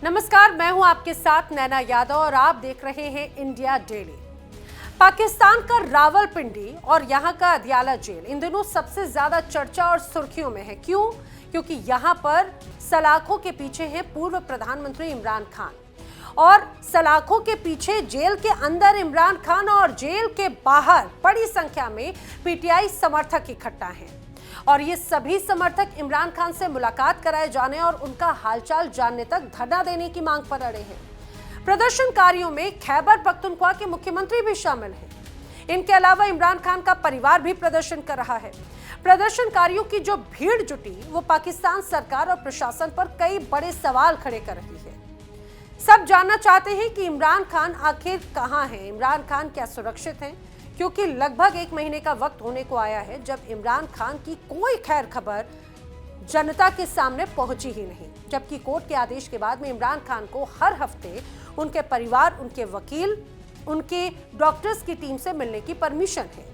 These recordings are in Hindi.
नमस्कार, मैं हूं आपके साथ नैना यादव और आप देख रहे हैं इंडिया डेली। पाकिस्तान का रावलपिंडी और यहां का अदियाला जेल इन दिनों सबसे ज्यादा चर्चा और सुर्खियों में है। क्यों? क्योंकि यहां पर सलाखों के पीछे है पूर्व प्रधानमंत्री इमरान खान और सलाखों के पीछे जेल के अंदर इमरान खान और जेल के बाहर बड़ी संख्या में पीटीआई समर्थक इकट्ठा हैं और ये सभी समर्थक इमरान खान से मुलाकात कराए जाने और उनका हालचाल जानने तक धरना देने की मांग पर अड़े हैं। प्रदर्शनकारियों में खैबर पख्तूनख्वा के मुख्यमंत्री भी शामिल हैं। इनके अलावा इमरान खान का परिवार भी प्रदर्शन कर रहा है। प्रदर्शनकारियों की जो भीड़ जुटी वो पाकिस्तान सरकार और प्रशासन पर कई बड़े सवाल खड़े कर रही है। सब जानना चाहते हैं कि इमरान खान आखिर कहां है, इमरान खान क्या सुरक्षित हैं, क्योंकि लगभग 1 महीने का वक्त होने को आया है जब इमरान खान की कोई खैर खबर जनता के सामने पहुंची ही नहीं। जबकि कोर्ट के आदेश के बाद में इमरान खान को हर हफ्ते उनके परिवार, उनके वकील, उनके डॉक्टर्स की टीम से मिलने की परमिशन है।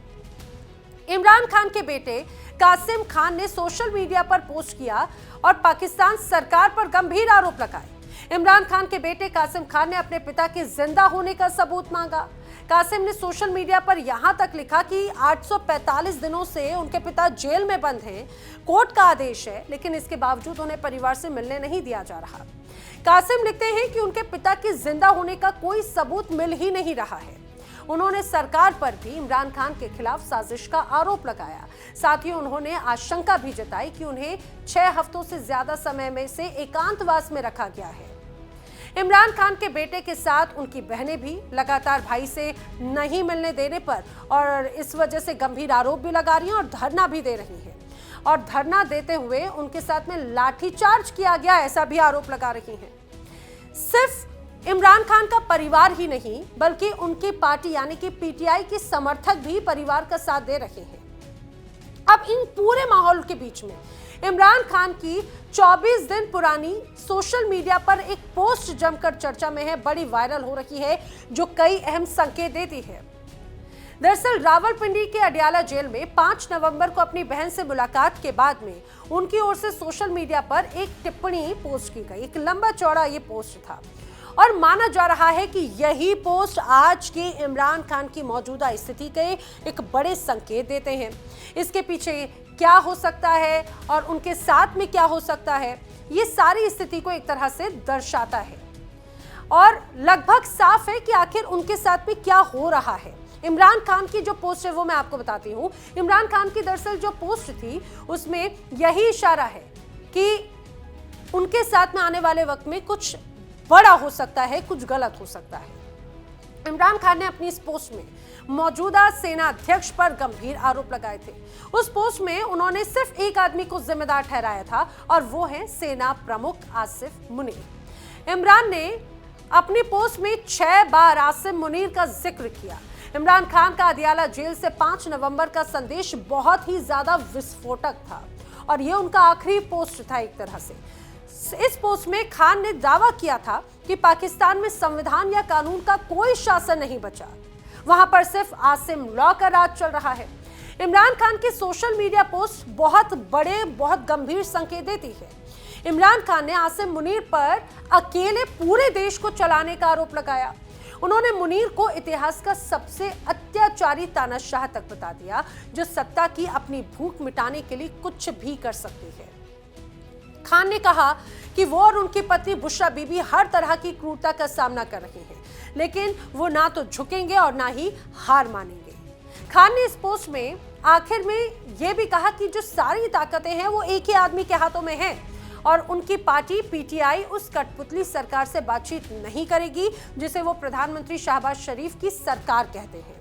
इमरान खान के बेटे कासिम खान ने सोशल मीडिया पर पोस्ट किया और पाकिस्तान सरकार पर गंभीर आरोप लगाए। इमरान खान के बेटे कासिम खान ने अपने पिता के जिंदा होने का सबूत मांगा। कासिम ने सोशल मीडिया पर यहां तक लिखा कि 845 दिनों से उनके पिता जेल में बंद हैं। कोर्ट का आदेश है, लेकिन इसके बावजूद उन्हें परिवार से मिलने नहीं दिया जा रहा। कासिम लिखते हैं कि उनके पिता के जिंदा होने का कोई सबूत मिल ही नहीं रहा है। उन्होंने सरकार पर भी इमरान खान के खिलाफ साजिश का आरोप लगाया। साथ ही उन्होंने आशंका भी जताई कि उन्हें 6 हफ्तों से ज्यादा समय में से एकांतवास में रखा गया है। इमरान खान के बेटे के साथ उनकी बहनें भी लगातार भाई से नहीं मिलने देने पर और इस वजह से गंभीर आरोप भी लगा रही हैं और धरना भी दे रही हैं। और धरना देते हुए उनके साथ में लाठीचार्ज किया गया, ऐसा भी आरोप लगा रही हैं। सिर्फ इमरान खान का परिवार ही नहीं बल्कि उनकी पार्टी यानी कि पीटीआई के समर्थक भी परिवार का साथ दे रहे हैं। अब इन पूरे माहौल के बीच में इमरान खान की 24 दिन पुरानी सोशल मीडिया पर एक पोस्ट जमकर चर्चा में है, बड़ी वायरल हो रही है, जो कई अहम संकेत देती है। दरअसल रावलपिंडी के अडियाला जेल में 5 नवंबर को अपनी बहन से मुलाकात के बाद में उनकी ओर से सोशल मीडिया पर एक टिप्पणी पोस्ट की गई। एक लंबा चौड़ा ये पोस्ट था और माना जा रहा है कि यही पोस्ट आज के इमरान खान की मौजूदा स्थिति के एक बड़े संकेत देते हैं। इसके पीछे क्या हो सकता है और उनके साथ में क्या हो सकता है, ये सारी स्थिति को एक तरह से दर्शाता है और लगभग साफ है कि आखिर उनके साथ में क्या हो रहा है। इमरान खान की जो पोस्ट है वो मैं आपको बताती हूँ। इमरान खान की दरअसल जो पोस्ट थी उसमें यही इशारा है कि उनके साथ में आने वाले वक्त में कुछ बड़ा हो सकता है, कुछ गलत हो सकता है। इमरान खान ने अपनी इस पोस्ट में मौजूदा सेना अध्यक्ष पर गंभीर आरोप लगाए थे। उस पोस्ट में उन्होंने सिर्फ एक आदमी को जिम्मेदार ठहराया था और वो है सेना प्रमुख आसिफ मुनीर। इमरान ने अपनी पोस्ट में 6 बार आसिफ मुनीर का जिक्र किया। इमरान खान का अदियाला जेल से 5 नवंबर का संदेश बहुत ही ज्यादा विस्फोटक था और ये उनका आखिरी पोस्ट था एक तरह से। इस पोस्ट में खान ने दावा किया था कि पाकिस्तान में संविधान या कानून का कोई शासन नहीं बचा, वहां पर सिर्फ आसिम लॉ का राज चल रहा है। इमरान खान की सोशल मीडिया पोस्ट बहुत गंभीर संकेत देती है। इमरान खान ने आसिम मुनीर पर अकेले पूरे देश को चलाने का आरोप लगाया। उन्होंने मुनीर को इतिहास का सबसे अत्याचारी तानाशाह तक बता दिया, जो सत्ता की अपनी भूख मिटाने के लिए कुछ भी कर सकती है। खान ने कहा कि वो और उनकी पत्नी बुशरा बीबी हर तरह की क्रूरता का सामना कर रही हैं, लेकिन वो ना तो झुकेंगे और ना ही हार मानेंगे। खान ने इस पोस्ट में आखिर में ये भी कहा कि जो सारी ताकतें हैं वो एक ही आदमी के हाथों में हैं और उनकी पार्टी पीटीआई उस कठपुतली सरकार से बातचीत नहीं करेगी जिसे वो प्रधानमंत्री शहबाज शरीफ की सरकार कहते हैं।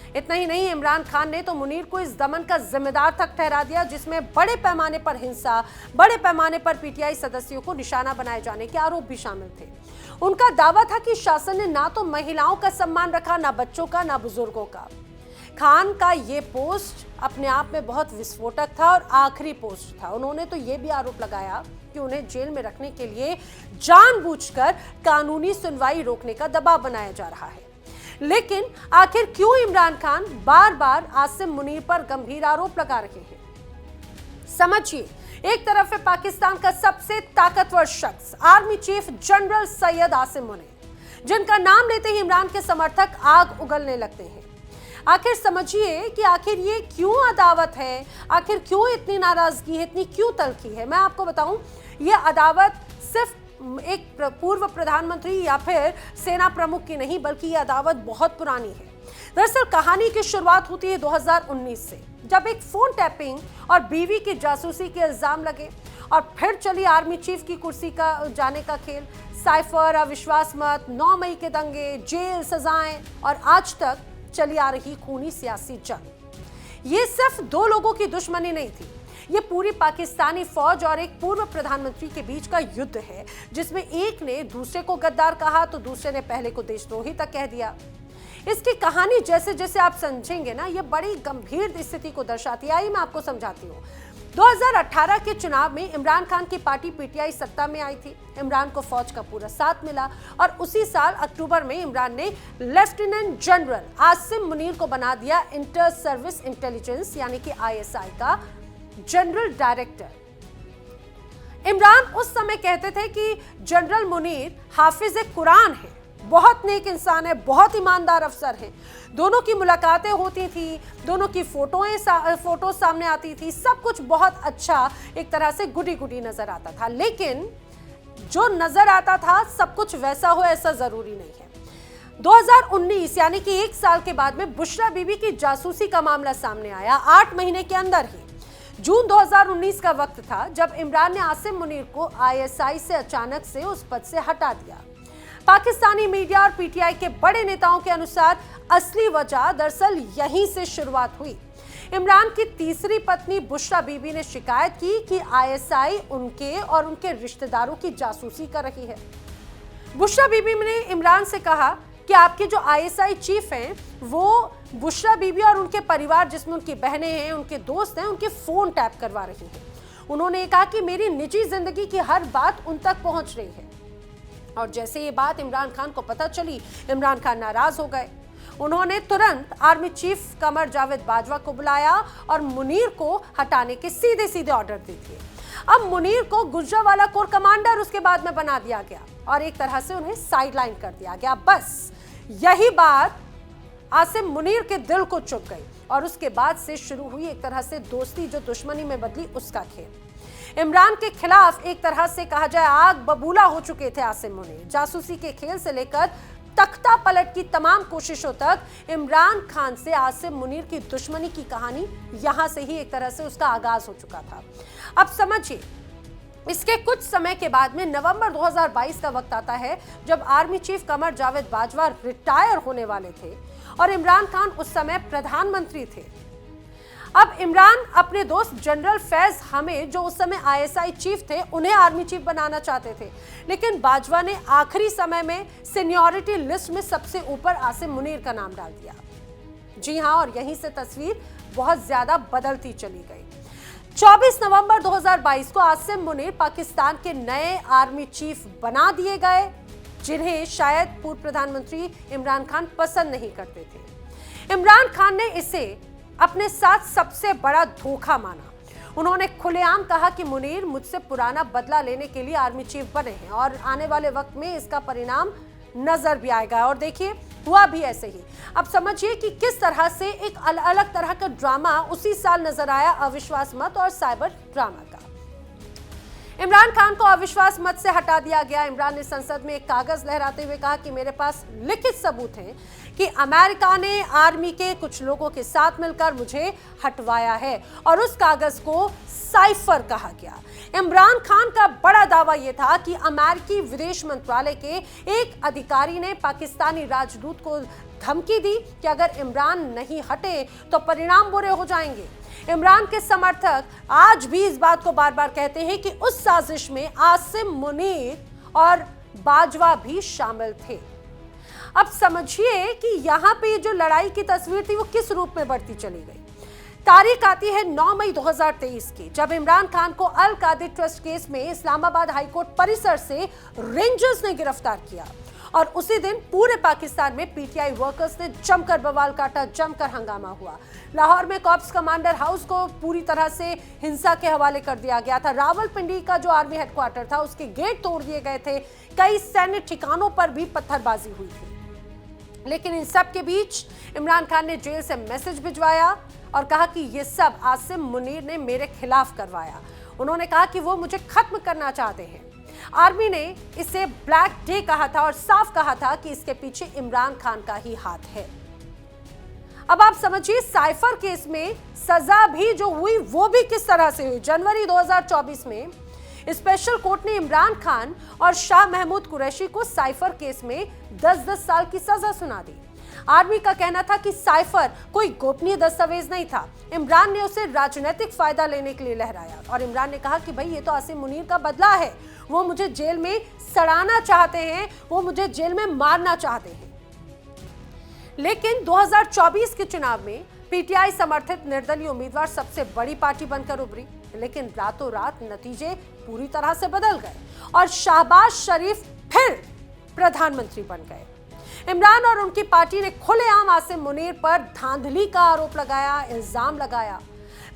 इतना ही नहीं, इमरान खान ने तो मुनीर को इस दमन का जिम्मेदार तक ठहरा दिया जिसमें बड़े पैमाने पर हिंसा, बड़े पैमाने पर पीटीआई सदस्यों को निशाना बनाए जाने के आरोप भी शामिल थे। उनका दावा था कि शासन ने ना तो महिलाओं का सम्मान रखा, ना बच्चों का, ना बुजुर्गों का। खान का ये पोस्ट अपने आप में बहुत विस्फोटक था और आखिरी पोस्ट था। उन्होंने तो ये भी आरोप लगाया कि उन्हें जेल में रखने के लिए जानबूझकर कानूनी सुनवाई रोकने का दबाव बनाया जा रहा है। लेकिन आखिर क्यों इमरान खान बार बार आसिम मुनीर पर गंभीर आरोप लगा रहे हैं? समझिए एक तरफ है पाकिस्तान का सबसे ताकतवर शख्स army chief general Syed Asim Munir, जिनका नाम लेते ही इमरान के समर्थक आग उगलने लगते हैं। आखिर समझिए कि आखिर ये क्यों अदावत है, आखिर क्यों इतनी नाराजगी है, इतनी क्यों तल्खी है। मैं आपको बताऊं, ये अदावत सिर्फ एक पूर्व प्रधानमंत्री या फिर सेना प्रमुख की नहीं, बल्कि ये अदावत बहुत पुरानी है। दरअसल कहानी की शुरुआत होती है 2019 से, जब एक फोन टैपिंग और बीवी की जासूसी के इल्जाम लगे और फिर चली आर्मी चीफ की कुर्सी का जाने का खेल। साइफर, अविश्वास मत, 9 मई के दंगे, जेल, सजाएं और आज तक चली आ रही खूनी सियासी जंग। ये सिर्फ 2 लोगों की दुश्मनी नहीं थी, ये पूरी पाकिस्तानी फौज और एक पूर्व प्रधानमंत्री के बीच का युद्ध है, जिसमें एक ने दूसरे को गद्दार कहा तो दूसरे ने पहले को देशद्रोही तक कह दिया। इसकी कहानी जैसे जैसे आप समझेंगे ना, ये बड़ी गंभीर स्थिति को दर्शाती है। आइए मैं आपको समझाती हूँ। 2018 के चुनाव में इमरान खान की पार्टी पीटीआई सत्ता में आई थी। इमरान को फौज का पूरा साथ मिला और उसी साल अक्टूबर में इमरान ने लेफ्टिनेंट जनरल आसिम मुनीर को बना दिया इंटर सर्विस इंटेलिजेंस यानी कि आईएसआई का जनरल डायरेक्टर। इमरान उस समय कहते थे कि जनरल मुनीर हाफिज कुरान है, बहुत नेक इंसान है, बहुत ईमानदार अफसर है। दोनों की मुलाकातें होती थी, दोनों की फोटो सामने आती थी, सब कुछ बहुत अच्छा एक तरह से गुडी गुडी नजर आता था। लेकिन जो नजर आता था सब कुछ वैसा हो ऐसा जरूरी नहीं है। 2019 यानी कि 1 साल के बाद में बुशरा बीबी की जासूसी का मामला सामने आया। 8 महीने के अंदर ही जून 2019 का वक्त था जब इमरान ने आसिम मुनीर को आईएसआई से अचानक से उस पद से हटा दिया। पाकिस्तानी मीडिया और पीटीआई के बड़े नेताओं के अनुसार असली वजह दरअसल यहीं से शुरुआत हुई। इमरान की तीसरी पत्नी बुशरा बीबी ने शिकायत की कि आईएसआई उनके और उनके रिश्तेदारों की जासूसी कर रही है। बुशरा बीबी ने इमरान से कहा कि आपके जो आईएसआई चीफ हैं वो बुशरा बीबी और उनके परिवार, जिसमें उनकी बहनें हैं, उनके दोस्त हैं, उनके फोन टैप करवा रही हैं। उन्होंने कहा कि मेरी निजी जिंदगी की हर बात उन तक पहुंच रही है। और जैसे ये बात इमरान खान को पता चली, इमरान खान नाराज हो गए। उन्होंने तुरंत आर्मी चीफ कमर जावेद बाजवा को बुलाया और मुनीर को हटाने के सीधे सीधे ऑर्डर दे दिए। अब मुनीर को गुजरांवाला कोर कमांडर उसके बाद में बना दिया गया और एक तरह से उन्हें साइडलाइन कर दिया गया। बस यही बात आसिम मुनीर के दिल को चुभ गई और उसके बाद से शुरू हुई एक तरह से दोस्ती जो दुश्मनी में बदली उसका खेल। इमरान के खिलाफ एक तरह से कहा जाए आग बबूला हो चुके थे आसिम मुनीर। जासूसी के खेल से लेकर तख्ता पलट की तमाम कोशिशों तक इमरान खान से आसिम मुनीर की दुश्मनी की कहानी यहां से ही एक तरह से उसका आगाज हो चुका था। अब समझिए, इसके कुछ समय के बाद में नवंबर 2022 का वक्त आता है जब army chief Qamar Javed Bajwa retire होने वाले थे और इमरान खान उस समय प्रधानमंत्री थे। अब इमरान अपने दोस्त जनरल फैज हमीद, जो उस समय आईएसआई चीफ थे, उन्हें आर्मी चीफ बनाना चाहते थे, लेकिन बाजवा ने आखिरी समय में सीनियरिटी लिस्ट में सबसे ऊपर आसिम मुनीर का नाम डाल दिया। जी हां, और यहीं से तस्वीर बहुत ज्यादा बदलती चली गई। 24 नवंबर 2022 को आसिम मुनीर पाकिस्तान के नए आर्मी चीफ बना दिए गए, जिन्हें शायद पूर्व प्रधानमंत्री इमरान खान पसंद नहीं करते थे। इमरान खान ने इसे अपने साथ सबसे बड़ा धोखा माना। उन्होंने खुलेआम कहा कि मुनीर मुझसे पुराना बदला लेने के लिए आर्मी चीफ बने हैं और आने वाले वक्त में इसका परिणाम नजर भी आएगा। और देखिए, हुआ भी ऐसे ही। अब समझिए कि किस तरह से एक अलग तरह का ड्रामा उसी साल नजर आया, अविश्वास मत और साइबर ड्रामा का। इमरान खान को अविश्वास मत से हटा दिया गया। इमरान ने संसद में एक कागज लहराते हुए कहा कि मेरे पास लिखित सबूत हैं कि अमेरिका ने आर्मी के कुछ लोगों के साथ मिलकर मुझे हटवाया है, और उस कागज को साइफर कहा गया। इमरान खान का बड़ा दावा यह था कि अमेरिकी विदेश मंत्रालय के एक अधिकारी ने पाकिस्तानी राजदूत को धमकी दी कि अगर इमरान नहीं हटे तो परिणाम बुरे हो जाएंगे। इमरान के समर्थक आज भी इस बात को बार बार कहते हैं कि उस साजिश में आसिम मुनीर और बाजवा भी शामिल थे। अब समझिए कि यहाँ पे जो लड़ाई की तस्वीर थी वो किस रूप में बढ़ती चली गई। तारीख आती है 9 मई 2023 की, जब इमरान खान को अल कादिर ट्रस्ट केस में इस्लामाबाद हाईकोर्ट परिसर से रेंजर्स ने गिरफ्तार किया और उसी दिन पूरे पाकिस्तान में पीटीआई वर्कर्स ने जमकर बवाल काटा, जमकर हंगामा हुआ। लाहौर में कॉर्प्स कमांडर हाउस को पूरी तरह से हिंसा के हवाले कर दिया गया था। रावलपिंडी का जो आर्मी हेडक्वार्टर था उसके गेट तोड़ दिए गए थे। कई सैन्य ठिकानों पर भी पत्थरबाजी हुई थी। लेकिन इन सब के बीच इमरान खान ने जेल से मैसेज भिजवाया और कहा कि ये सब आसिम मुनीर ने मेरे खिलाफ करवाया। उन्होंने कहा कि वो मुझे खत्म करना चाहते हैं। आर्मी ने इसे ब्लैक डे कहा था और साफ कहा था कि इसके पीछे इमरान खान का ही हाथ है। अब आप समझिए साइफर केस में सजा भी जो हुई वो भी किस तरह से हुई। जनवरी 2024 में स्पेशल कोर्ट ने इमरान खान और शाह महमूद कुरैशी को साइफर केस में 10-10 साल की सजा सुना दी। आर्मी का कहना था कि साइफर कोई गोपनीय दस्तावेज नहीं था। इमरान ने उसे राजनीतिक फायदा लेने के लिए लहराया और इमरान ने कहा कि भाई ये तो आसिम मुनीर का बदला है, वो मुझे जेल में सड़ाना चाहते हैं, वो मुझे जेल में मारना चाहते हैं। लेकिन 2024 के चुनाव में पीटीआई समर्थित निर्दलीय उम्मीदवार सबसे बड़ी पार्टी बनकर उभरी, लेकिन रातों रात नतीजे पूरी तरह से बदल गए और शहबाज शरीफ फिर प्रधानमंत्री बन गए। इमरान और उनकी पार्टी ने खुलेआम आसिम मुनीर पर धांधली का आरोप लगाया, इल्जाम लगाया।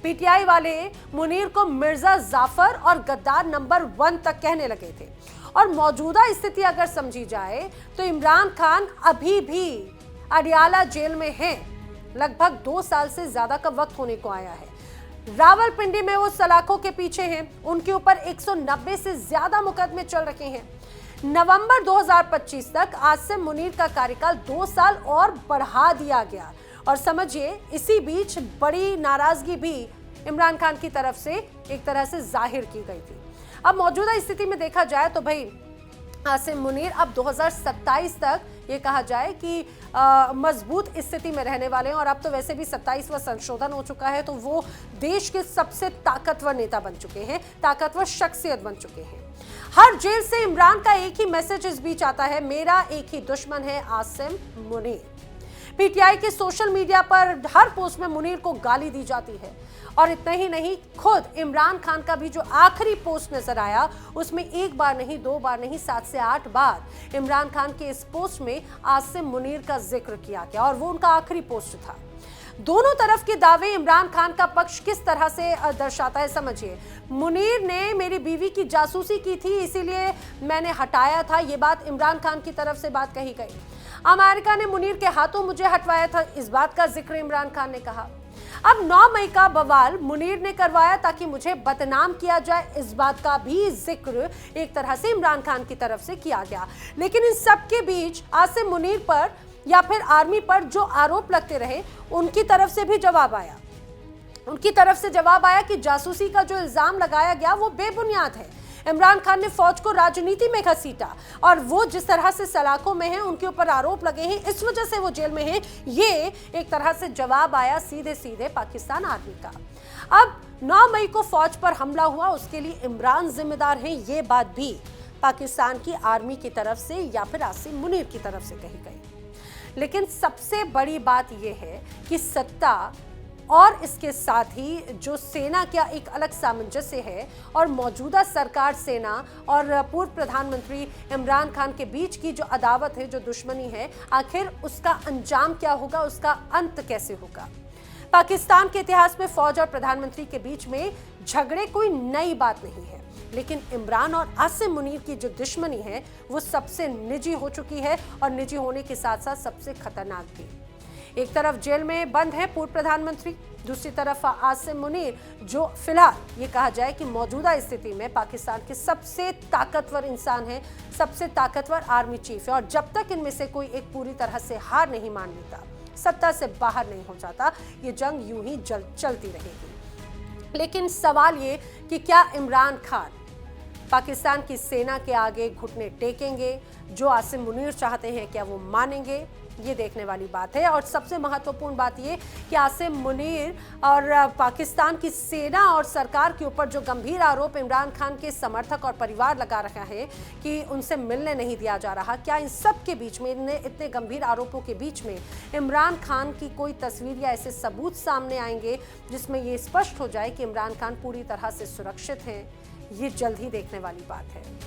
पीटीआई वाले मुनीर को मिर्जा जाफर और गद्दार नंबर 1 तक कहने लगे थे। और मौजूदा स्थिति अगर समझी जाए तो इमरान खान अभी भी अडियाला जेल में हैं। लगभग 2 साल से ज्यादा का वक्त होने को आया है। रावलपिंडी में वो सलाखों के पीछे हैं। उनके ऊपर 190 से ज्यादा मुकदमे चल रहे हैं। नवंबर 2025 तक आसिम मुनीर का कार्यकाल 2 साल और बढ़ा दिया गया। और समझिए इसी बीच बड़ी नाराजगी भी इमरान खान की तरफ से एक तरह से जाहिर की गई थी। अब मौजूदा स्थिति में देखा जाए तो भाई आसिम मुनीर अब 2027 तक ये कहा जाए कि मजबूत स्थिति में रहने वाले हैं। और अब तो वैसे भी 27वां संशोधन हो चुका है, तो वो देश के सबसे ताकतवर नेता बन चुके हैं, ताकतवर शख्सियत बन चुके हैं। हर जेल से इमरान का एक ही मैसेज इस बीच आता है, मेरा एक ही दुश्मन है आसिम मुनीर। पीटीआई के सोशल मीडिया पर हर पोस्ट में मुनीर को गाली दी जाती है। और इतना ही नहीं, खुद इमरान खान का भी जो आखिरी पोस्ट नजर आया उसमें 1 बार नहीं, 2 बार नहीं, 7 से 8 बार इमरान खान के इस पोस्ट में आसिम मुनीर का जिक्र किया गया और वो उनका आखिरी पोस्ट था। दोनों तरफ के दावे इमरान खान का पक्ष किस तरह से दर्शाता है समझिए। मुनीर ने मेरी बीवी की जासूसी की थी, इसीलिए मैंने हटाया था, ये बात इमरान खान की तरफ से बात कही गई। अमेरिका ने मुनीर के हाथों मुझे हटवाया था, इस बात का जिक्र इमरान खान ने कहा। अब 9 मई का बवाल मुनीर ने करवाया ताकि मुझे बदनाम किया जाए, इस बात का भी जिक्र एक तरह से इमरान खान की तरफ से किया गया। लेकिन इन सब के बीच आसिम मुनीर पर या फिर आर्मी पर जो आरोप लगते रहे उनकी तरफ से भी जवाब आया। उनकी तरफ से जवाब आया कि जासूसी का जो इल्जाम लगाया गया वो बेबुनियाद है। इमरान खान ने फौज को राजनीति में घसीटा और वो जिस तरह से सलाखों में हैं, उनके ऊपर आरोप लगे हैं, इस वजह से वो जेल में हैं। ये एक तरह से जवाब आया सीधे सीधे पाकिस्तान आर्मी का। अब 9 मई को फौज पर हमला हुआ, उसके लिए इमरान जिम्मेदार हैं, ये बात भी पाकिस्तान की आर्मी की तरफ से या फिर आसिम मुनीर की तरफ से कही गई। लेकिन सबसे बड़ी बात यह है कि सत्ता और इसके साथ ही जो सेना का एक अलग सामंजस्य है और मौजूदा सरकार, सेना और पूर्व प्रधानमंत्री इमरान खान के बीच की जो अदावत है, जो दुश्मनी है, आखिर उसका अंजाम क्या होगा, उसका अंत कैसे होगा। पाकिस्तान के इतिहास में फौज और प्रधानमंत्री के बीच में झगड़े कोई नई बात नहीं है, लेकिन इमरान और आसिम मुनीर की जो दुश्मनी है वो सबसे निजी हो चुकी है और निजी होने के साथ साथ सबसे खतरनाक भी। एक तरफ जेल में बंद है पूर्व प्रधानमंत्री, दूसरी तरफ आसिम मुनीर जो फिलहाल ये कहा जाए कि मौजूदा स्थिति में पाकिस्तान के सबसे ताकतवर इंसान है, सबसे ताकतवर आर्मी चीफ है। और जब तक इनमें से कोई एक पूरी तरह से हार नहीं मान लेता, सत्ता से बाहर नहीं हो जाता, ये जंग यूं ही चलती रहेगी। लेकिन सवाल ये कि क्या इमरान खान पाकिस्तान की सेना के आगे घुटने टेकेंगे, जो आसिम मुनीर चाहते हैं क्या वो मानेंगे, ये देखने वाली बात है। और सबसे महत्वपूर्ण बात ये कि आसिम मुनीर और पाकिस्तान की सेना और सरकार के ऊपर जो गंभीर आरोप इमरान खान के समर्थक और परिवार लगा रहा है कि उनसे मिलने नहीं दिया जा रहा, क्या इन सब के बीच में, इतने गंभीर आरोपों के बीच में इमरान खान की कोई तस्वीर या ऐसे सबूत सामने आएंगे जिसमें ये स्पष्ट हो जाए कि इमरान खान पूरी तरह से सुरक्षित हैं? ये जल्द ही देखने वाली बात है।